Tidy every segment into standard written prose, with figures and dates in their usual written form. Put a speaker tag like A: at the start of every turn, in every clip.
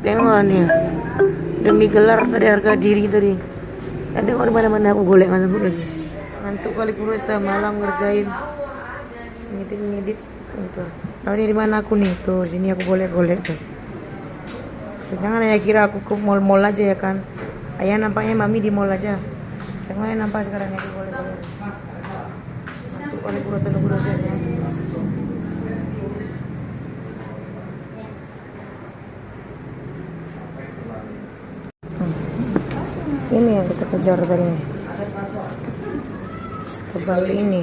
A: Tengok nih, demi gelar tadi harga diri tadi. Nanti kok di mana-mana aku golek mas lagi. Ngantuk kali kurus malam ngerjain ngedit tuh. Tahu ini di mana aku nih tuh, sini aku golek-golek tuh. Tuh jangan ya kira aku ke mall-mall aja ya kan. Ayah nampaknya mami di mall aja. Tengok ya nampak sekarang aku golek-golek. Ngantuk kali kurus-kurusnya. Ini yang kita kejar tadi nih. Setebal ini.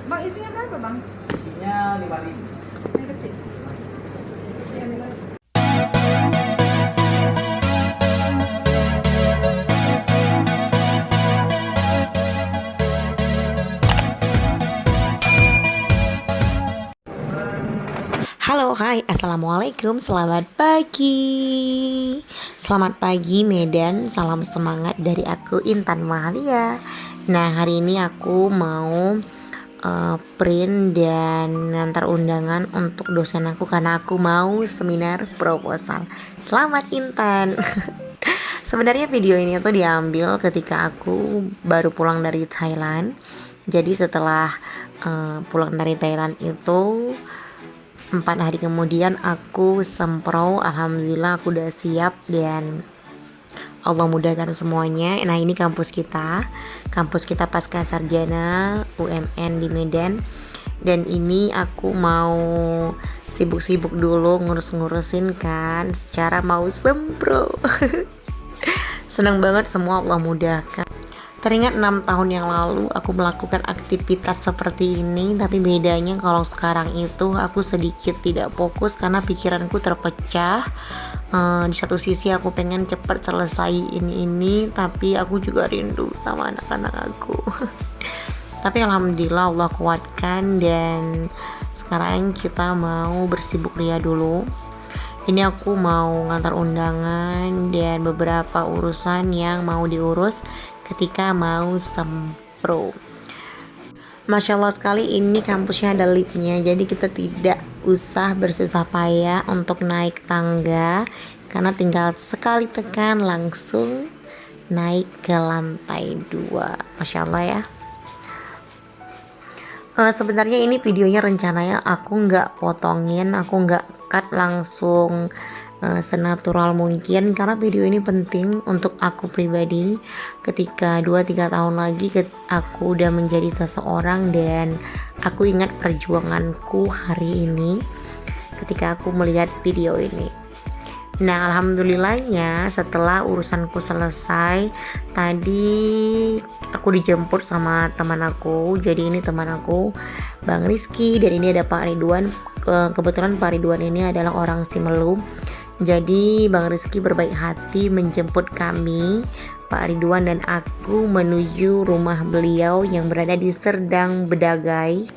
B: Bang, isinya berapa, Bang?
C: Isinya 5.000.
B: Yang kecil.
A: Halo, hai, assalamualaikum, selamat pagi. Selamat pagi Medan, salam semangat dari aku Intan Mahalia. Nah, hari ini aku mau print dan ngantar undangan untuk dosen aku karena aku mau seminar proposal. Selamat Intan. Sebenarnya video ini tuh diambil ketika aku baru pulang dari Thailand. Jadi setelah pulang dari Thailand itu 4 hari kemudian aku sempro, alhamdulillah aku udah siap dan Allah mudahkan semuanya. Nah ini kampus kita pasca sarjana UMN di Medan. Dan ini aku mau sibuk-sibuk dulu ngurus-ngurusin kan, secara mau sempro. Senang banget, semua Allah mudahkan. Teringat 6 tahun yang lalu aku melakukan aktivitas seperti ini, tapi bedanya kalau sekarang itu aku sedikit tidak fokus karena pikiranku terpecah. Di satu sisi aku pengen cepat selesai ini, tapi aku juga rindu sama anak-anak aku. Tapi alhamdulillah Allah kuatkan dan sekarang kita mau bersibuk ria dulu. Ini aku mau ngantar undangan dan beberapa urusan yang mau diurus ketika mau sempro. Masya Allah sekali, ini kampusnya ada liftnya, jadi kita tidak usah bersusah payah untuk naik tangga karena tinggal sekali tekan langsung naik ke lantai 2. Masya Allah ya. Sebenarnya ini videonya rencananya aku nggak potongin, aku nggak cut langsung senatural mungkin karena video ini penting untuk aku pribadi ketika 2-3 tahun lagi aku udah menjadi seseorang dan aku ingat perjuanganku hari ini ketika aku melihat video ini. Nah alhamdulillahnya setelah urusanku selesai, tadi aku dijemput sama teman aku. Jadi ini teman aku Bang Rizky dan ini ada Pak Ridwan. Kebetulan Pak Ridwan ini adalah orang Simelu. Jadi Bang Rizky berbaik hati menjemput kami, Pak Ridwan dan aku, menuju rumah beliau yang berada di Serdang Bedagai.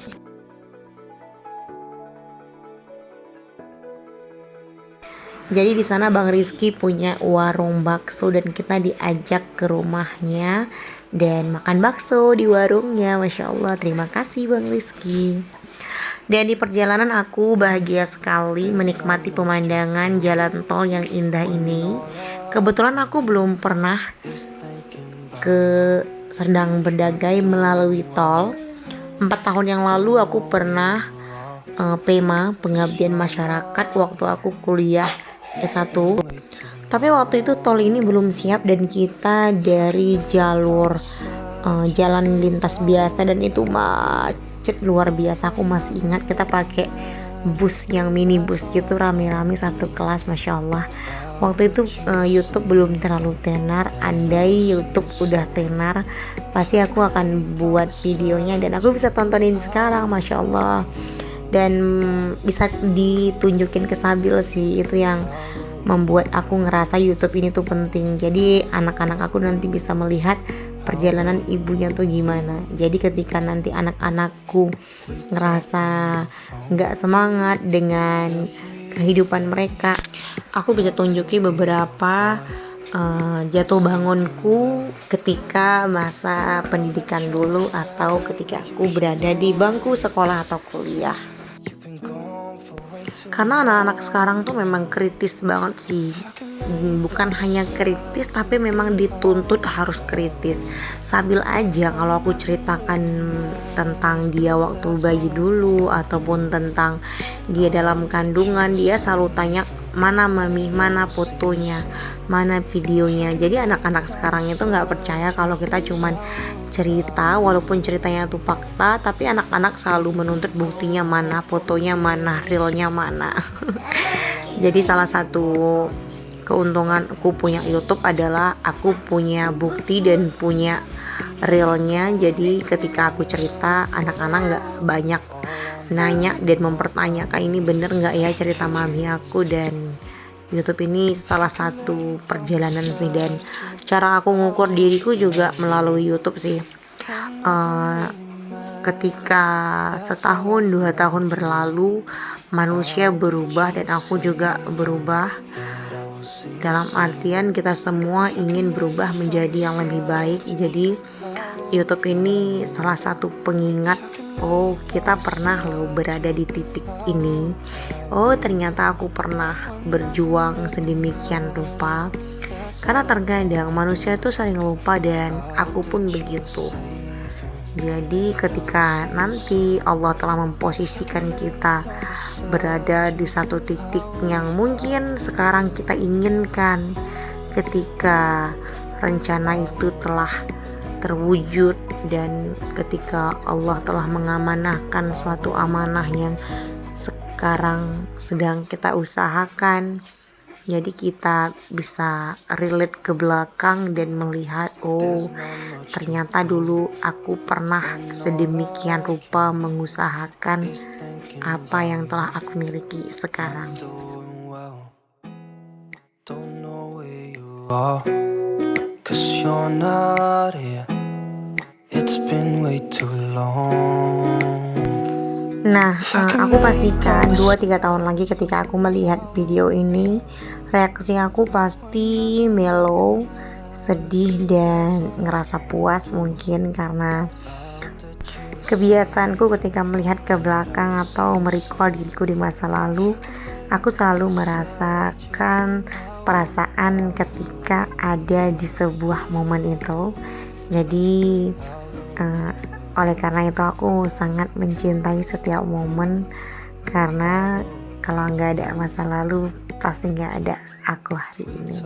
A: Jadi di sana Bang Rizky punya warung bakso dan kita diajak ke rumahnya dan makan bakso di warungnya. Masya Allah, terima kasih Bang Rizky. Dan di perjalanan aku bahagia sekali menikmati pemandangan jalan tol yang indah ini. Kebetulan aku belum pernah ke Serdang Bedagai melalui tol. 4 tahun yang lalu aku pernah PEMA, pengabdian masyarakat, waktu aku kuliah S1. Tapi waktu itu tol ini belum siap dan kita dari jalur jalan lintas biasa dan itu macet luar biasa. Aku masih ingat kita pakai bus yang minibus gitu, rame-rame satu kelas. Masya Allah, waktu itu YouTube belum terlalu tenar. Andai YouTube udah tenar pasti aku akan buat videonya dan aku bisa tontonin sekarang. Masya Allah, dan bisa ditunjukin ke Sabil sih, itu yang membuat aku ngerasa YouTube ini tuh penting. Jadi anak-anak aku nanti bisa melihat perjalanan ibunya tuh gimana. Jadi ketika nanti anak-anakku ngerasa nggak semangat dengan kehidupan mereka, aku bisa tunjuki beberapa jatuh bangunku ketika masa pendidikan dulu atau ketika aku berada di bangku sekolah atau kuliah. Karena anak-anak sekarang tuh memang kritis banget sih. Bukan hanya kritis tapi memang dituntut harus kritis. Sambil aja kalau aku ceritakan tentang dia waktu bayi dulu ataupun tentang dia dalam kandungan, dia selalu tanya mana mami, mana fotonya, mana videonya. Jadi anak-anak sekarang itu nggak percaya kalau kita cuman cerita, walaupun ceritanya itu fakta, tapi anak-anak selalu menuntut buktinya mana, fotonya mana, realnya mana. Jadi salah satu keuntungan aku punya YouTube adalah aku punya bukti dan punya realnya. Jadi ketika aku cerita, anak-anak nggak banyak nanya dan mempertanyakan ini bener nggak ya cerita mami aku. Dan YouTube ini salah satu perjalanan sih, dan cara aku mengukur diriku juga melalui YouTube sih. Ketika setahun 2 tahun berlalu, manusia berubah dan aku juga berubah. Dalam artian kita semua ingin berubah menjadi yang lebih baik. Jadi YouTube ini salah satu pengingat, oh kita pernah loh berada di titik ini. Oh ternyata aku pernah berjuang sedemikian rupa. Karena terkadang manusia itu sering lupa dan aku pun begitu. Jadi ketika nanti Allah telah memposisikan kita berada di satu titik yang mungkin sekarang kita inginkan, ketika rencana itu telah terwujud dan ketika Allah telah mengamanahkan suatu amanah yang sekarang sedang kita usahakan, jadi kita bisa relate ke belakang dan melihat, oh ternyata dulu aku pernah sedemikian rupa mengusahakan apa yang telah aku miliki sekarang. Nah, aku pastikan 2-3 tahun lagi ketika aku melihat video ini, reaksi aku pasti mellow, sedih dan ngerasa puas mungkin karena kebiasaanku ketika melihat ke belakang atau merecall diriku di masa lalu, aku selalu merasakan perasaan ketika ada di sebuah momen itu. Jadi oleh karena itu aku sangat mencintai setiap momen, karena kalau nggak ada masa lalu pasti nggak ada aku hari ini.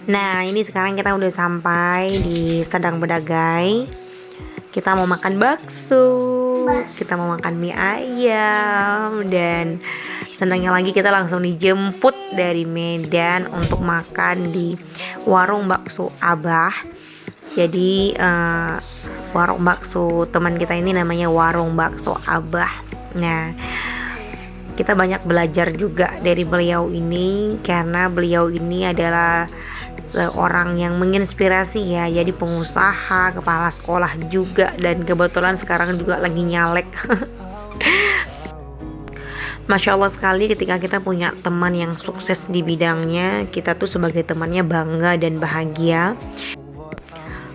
A: Nah ini sekarang kita udah sampai di Sedang Bedagai. Kita mau makan bakso, kita mau makan mie ayam, dan senangnya lagi kita langsung dijemput dari Medan untuk makan di warung bakso Abah. Jadi warung bakso teman kita ini namanya warung bakso Abah. Nah kita banyak belajar juga dari beliau ini, karena beliau ini adalah seorang yang menginspirasi ya. Jadi pengusaha, kepala sekolah juga, dan kebetulan sekarang juga lagi nyalek. Masya Allah sekali ketika kita punya teman yang sukses di bidangnya, kita tuh sebagai temannya bangga dan bahagia.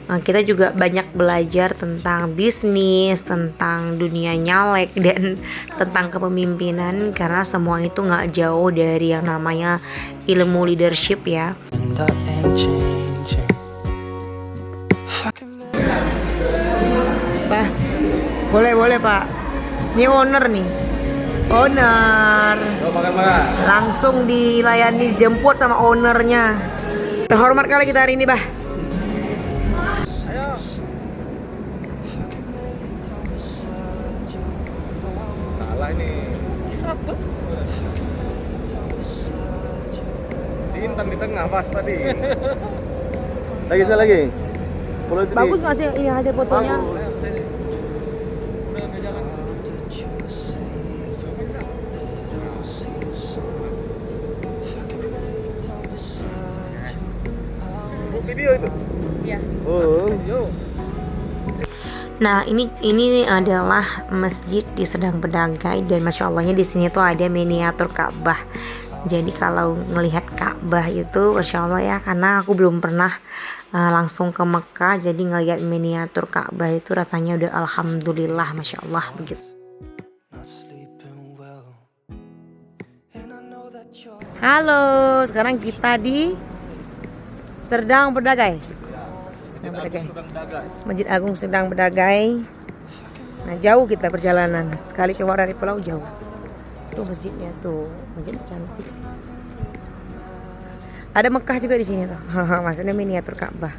A: Kita juga banyak belajar tentang bisnis, tentang dunia nyalek, dan tentang kepemimpinan, karena semua itu gak jauh dari yang namanya ilmu leadership ya. Pak, boleh Pak. Ini owner nih, owner. Langsung dilayani, jemput sama ownernya. Terhormat kali kita hari ini, Bah.
D: Salah ini. Si Intan di tengah pas tadi. Lagi saya lagi.
A: Bagus nggak sih? Iya ada fotonya.
D: Video itu.
B: Iya.
D: Oh.
A: Nah ini adalah masjid di Sedang Bedagai, dan masya Allahnya di sini tuh ada miniatur Ka'bah. Jadi kalau melihat Ka'bah itu masya Allah ya, karena aku belum pernah langsung ke Mekah, jadi ngelihat miniatur Ka'bah itu rasanya udah alhamdulillah masya Allah begitu. Halo, sekarang kita di Serdang Bedagai. Masjid Agung Serdang Bedagai. Nah, jauh kita perjalanan. Sekali keluar dari pulau jauh. Tuh masjidnya tuh, masjid cantik. Ada Mekah juga di sini tuh. Maksudnya miniatur Ka'bah.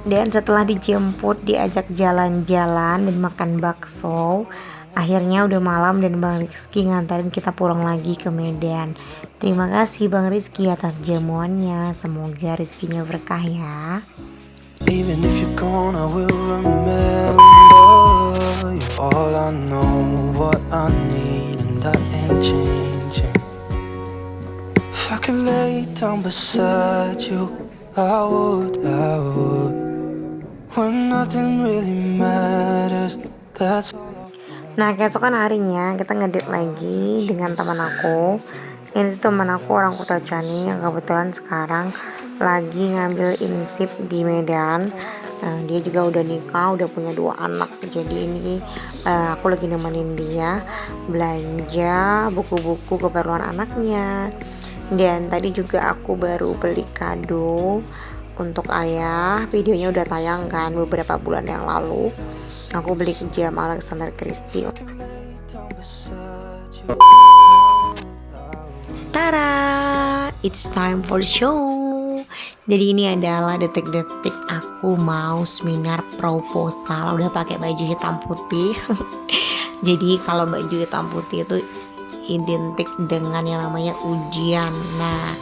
A: Dan setelah dijemput, diajak jalan-jalan dan makan bakso, akhirnya udah malam dan Bang Rizky nganterin kita pulang lagi ke Medan. Terima kasih Bang Rizky atas jamuannya. Semoga rezekinya berkah ya.
E: Even if you're gone, I will remember you. All I know, what I need, and that ain't changing. If I could lay down beside you, I would. When nothing really matters, that's all.
A: Nah, keesokan harinya kita ngedate lagi dengan teman aku. Ini tuh teman aku orang Kota Cani yang kebetulan sekarang lagi ngambil insip di Medan. Dia juga udah nikah, udah punya 2 anak. Jadi ini aku lagi nemenin dia belanja buku-buku keperluan anaknya. Dan tadi juga aku baru beli kado untuk ayah. Videonya udah tayang kan beberapa bulan yang lalu. Aku beli jam Alexander Christie. Tara, it's time for show. Jadi ini adalah detik-detik aku mau seminar proposal. Udah pakai baju hitam putih. Jadi kalau baju hitam putih itu identik dengan yang namanya ujian. Nah,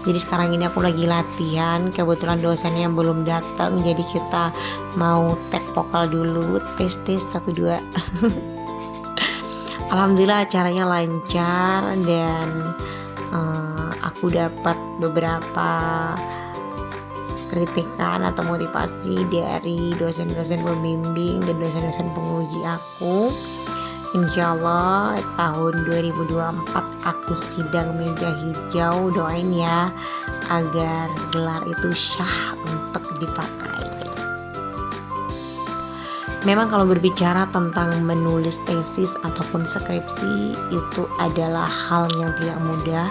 A: jadi sekarang ini aku lagi latihan. Kebetulan dosennya belum datang, jadi kita mau tek vokal dulu. Tes 1 2. Alhamdulillah acaranya lancar dan aku dapat beberapa kritikan atau motivasi dari dosen-dosen pembimbing dan dosen-dosen penguji aku. Insya Allah tahun 2024 aku sidang meja hijau. Doain ya agar gelar itu syah untuk dipakai. Memang kalau berbicara tentang menulis tesis ataupun skripsi itu adalah hal yang tidak mudah.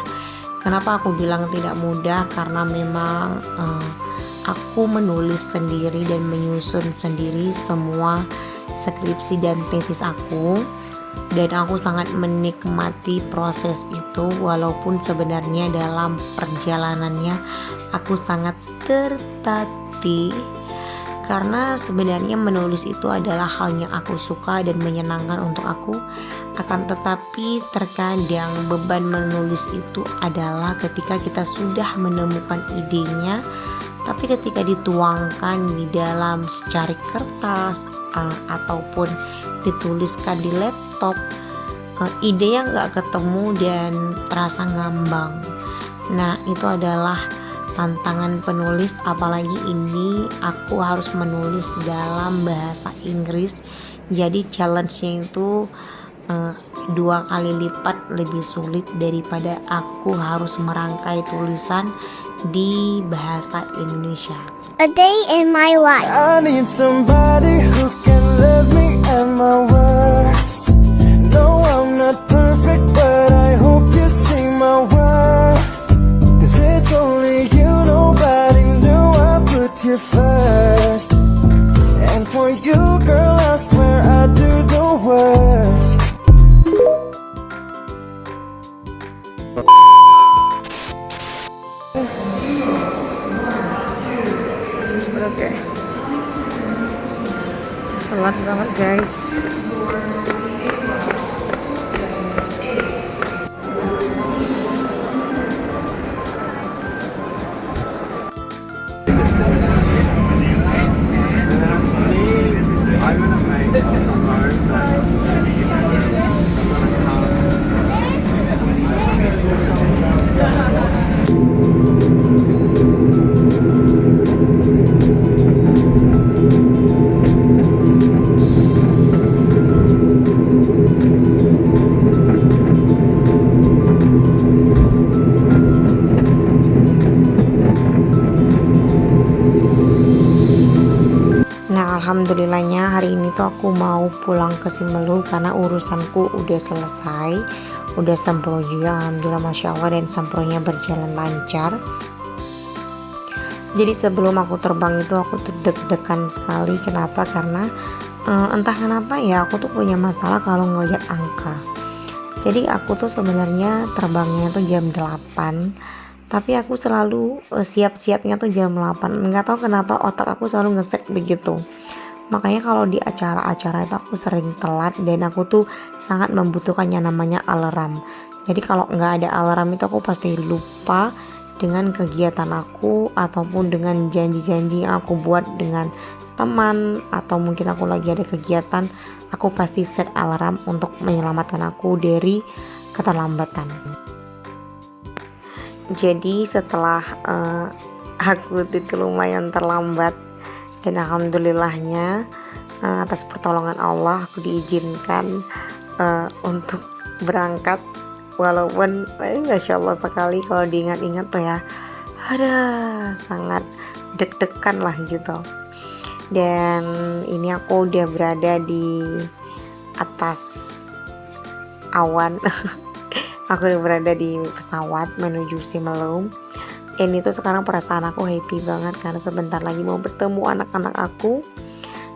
A: Kenapa aku bilang tidak mudah? Karena memang aku menulis sendiri dan menyusun sendiri semua skripsi dan tesis aku. Dan aku sangat menikmati proses itu, walaupun sebenarnya dalam perjalanannya aku sangat tertatih. Karena sebenarnya menulis itu adalah hal yang aku suka dan menyenangkan untuk aku. Akan tetapi terkadang beban menulis itu adalah ketika kita sudah menemukan idenya, tapi ketika dituangkan di dalam secari kertas ataupun dituliskan di laptop, idenya nggak ketemu dan terasa ngambang. Nah, itu adalah tantangan penulis, apalagi ini aku harus menulis dalam bahasa Inggris. Jadi challenge-nya itu 2 kali lipat lebih sulit daripada aku harus merangkai tulisan di bahasa Indonesia.
F: A day in my life.
E: I need somebody who can love me at my worst. No, I'm not perfect, but I hope you see my worth. 'Cause it's only you, nobody knew I put you first. And for you, girl, I swear I do the worst.
A: Oke. Telat banget guys. Alhamdulillahnya hari ini tuh aku mau pulang ke Simelu karena urusanku udah selesai, udah sempro juga, alhamdulillah, masya Allah, dan sempronya berjalan lancar. Jadi sebelum aku terbang itu aku tuh deg-degan sekali. Kenapa? Karena entah kenapa ya, aku tuh punya masalah kalau ngelihat angka. Jadi aku tuh sebenarnya terbangnya tuh jam 8, tapi aku selalu siap-siapnya tuh jam 8. Nggak tahu kenapa otak aku selalu ngeset begitu. Makanya kalau di acara-acara itu aku sering telat, dan aku tuh sangat membutuhkannya namanya alarm. Jadi kalau nggak ada alarm itu aku pasti lupa dengan kegiatan aku ataupun dengan janji-janji yang aku buat dengan teman, atau mungkin aku lagi ada kegiatan, aku pasti set alarm untuk menyelamatkan aku dari keterlambatan. Jadi setelah aku itu lumayan terlambat, dan alhamdulillahnya atas pertolongan Allah aku diizinkan untuk berangkat, walaupun masya Allah sekali kalau diingat-ingat tuh ya, ada sangat deg-degan lah gitu. Dan ini aku udah berada di atas awan. Aku udah berada di pesawat menuju Simelu. Ini tuh sekarang perasaan aku happy banget karena sebentar lagi mau bertemu anak-anak aku.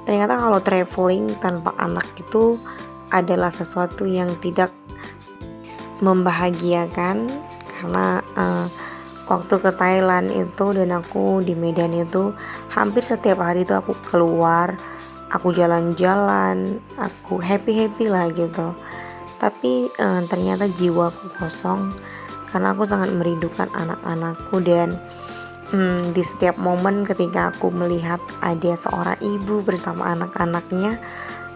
A: Ternyata kalau traveling tanpa anak itu adalah sesuatu yang tidak membahagiakan. Karena waktu ke Thailand itu dan aku di Medan itu hampir setiap hari itu aku keluar, aku jalan-jalan, aku happy lah gitu. Tapi ternyata jiwaku kosong karena aku sangat merindukan anak-anakku. Dan di setiap momen ketika aku melihat ada seorang ibu bersama anak-anaknya,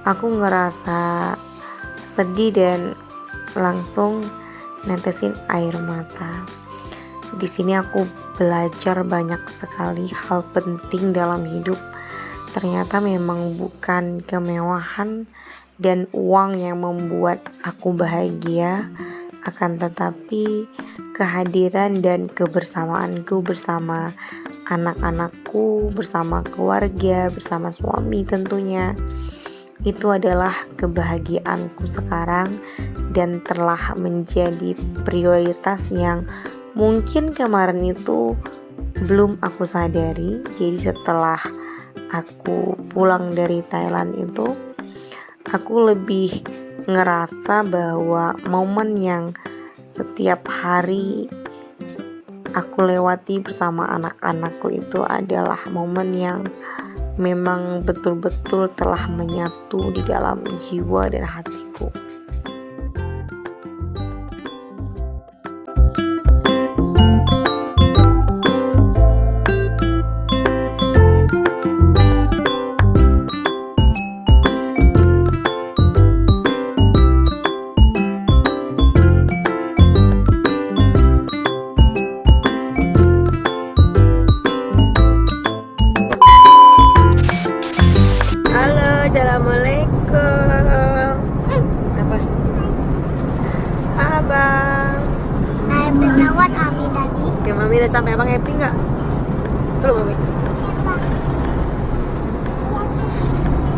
A: aku ngerasa sedih dan langsung netesin air mata. Di sini aku belajar banyak sekali hal penting dalam hidup. Ternyata memang bukan kemewahan dan uang yang membuat aku bahagia, akan tetapi kehadiran dan kebersamaanku bersama anak-anakku, bersama keluarga, bersama suami tentunya. Itu adalah kebahagiaanku sekarang dan telah menjadi prioritas yang mungkin kemarin itu belum aku sadari. Jadi setelah aku pulang dari Thailand itu, aku lebih ngerasa bahwa momen yang setiap hari aku lewati bersama anak-anakku itu adalah momen yang memang betul-betul telah menyatu di dalam jiwa dan hatiku. Assalamualaikum. Apa? Abang.
F: Naik pesawat kami tadi.
A: Oke, Mami udah sampai. Abang happy nggak? Tuh Mami.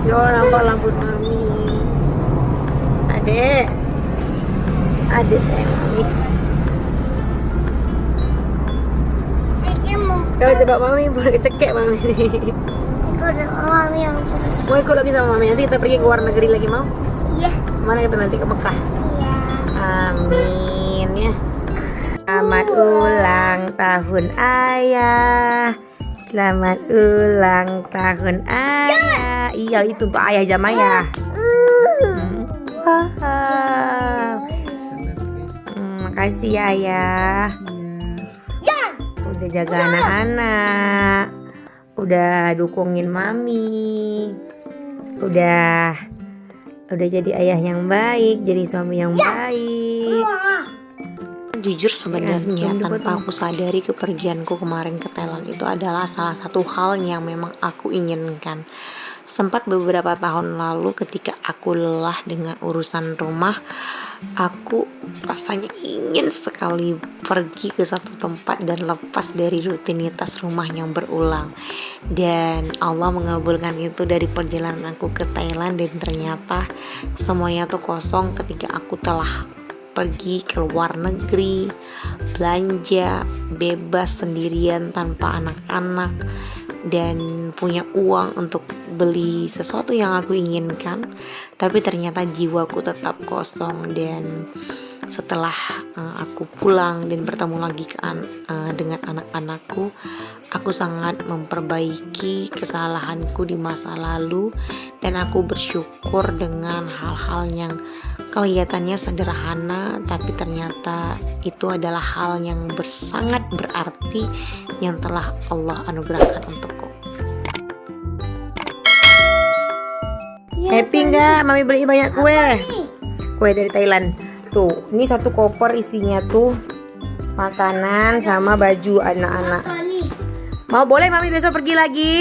A: Yo, nampak lampu Mami. Adek Mami.
F: Ini mau
A: Kalau coba Mami boleh kecekek Mami.
F: ikut orang yang
A: Mau ikut lagi sama Mami, nanti kita pergi ke luar negeri lagi, mau?
F: iya
A: Mana kita nanti ke Mekah?
F: iya.
A: Amin ya. Selamat ulang tahun ayah. Selamat ulang tahun ayah. Iya, itu untuk ayah Jamaya. Wow. Makasih ya ayah. Udah jaga anak-anak. Udah dukungin Mami. Udah jadi ayah yang baik, jadi suami yang baik. Jujur sebenarnya tanpa aku sadari kepergianku kemarin ke Thailand itu adalah salah satu hal yang memang aku inginkan. Sempat beberapa tahun lalu ketika aku lelah dengan urusan rumah, Aku rasanya ingin sekali pergi ke satu tempat dan lepas dari rutinitas rumah yang berulang. Dan Allah mengabulkan itu dari perjalanan aku ke Thailand, dan ternyata semuanya tuh kosong ketika aku telah pergi ke luar negeri, belanja bebas sendirian tanpa anak-anak, dan punya uang untuk beli sesuatu yang aku inginkan, tapi ternyata jiwaku tetap kosong. Dan setelah aku pulang dan bertemu lagi dengan anak-anakku, aku sangat memperbaiki kesalahanku di masa lalu, dan aku bersyukur dengan hal-hal yang kelihatannya sederhana, tapi ternyata itu adalah hal yang sangat berarti yang telah Allah anugerahkan untukku. Happy nggak? Mami beli banyak kue. Kue dari Thailand. Tuh, ini satu koper isinya tuh makanan sama baju anak-anak.
F: Tony,
A: Mau boleh Mami besok pergi lagi?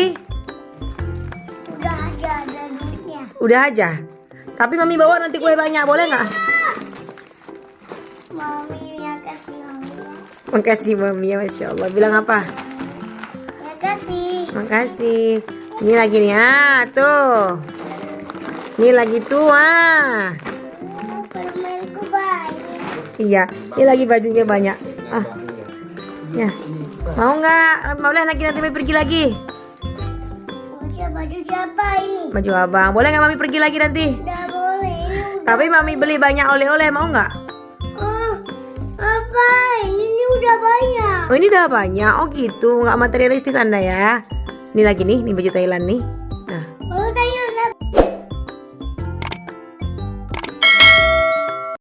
F: udah aja ada duitnya.
A: Udah aja. Tapi Mami bawa nanti kue banyak, boleh nggak?
F: Mami ya kasih mami ya.
A: Makasih Mami, ya Masya Allah. Bilang apa?
F: Ya kasih.
A: Makasih. Ini lagi nih, tuh. Ini lagi tuh,
F: Permenku banyak.
A: Iya, ini lagi bajunya banyak. Ya. Mau nggak? Boleh lagi nanti Mami pergi lagi.
F: Baju siapa ini?
A: Baju abang. Boleh nggak Mami pergi lagi nanti?
F: Udah boleh. Ini udah.
A: Tapi Mami beli banyak oleh-oleh, mau nggak?
F: Apa? Ini udah banyak.
A: Oh, ini udah banyak. Oh gitu, nggak materialistis Anda ya. Ini lagi nih baju Thailand nih.